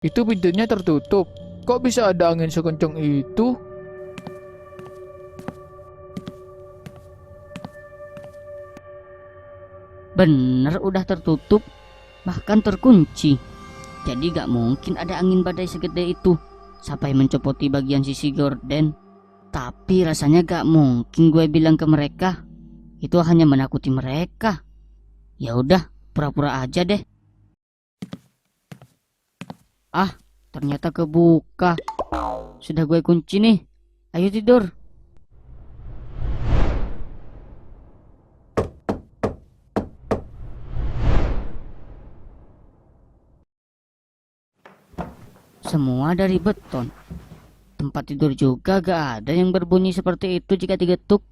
Itu pintunya tertutup. Kok bisa ada angin sekencang itu? Bener udah tertutup, bahkan terkunci. Jadi gak mungkin ada angin badai segede itu sampai mencopoti bagian sisi gorden. Tapi rasanya gak mungkin gue bilang ke mereka. Itu hanya menakuti mereka. Ya udah, pura-pura aja deh. Ah, ternyata kebuka. Sudah gue kunci nih. Ayo tidur. Semua dari beton. Tempat tidur juga gak ada yang berbunyi seperti itu jika digetuk.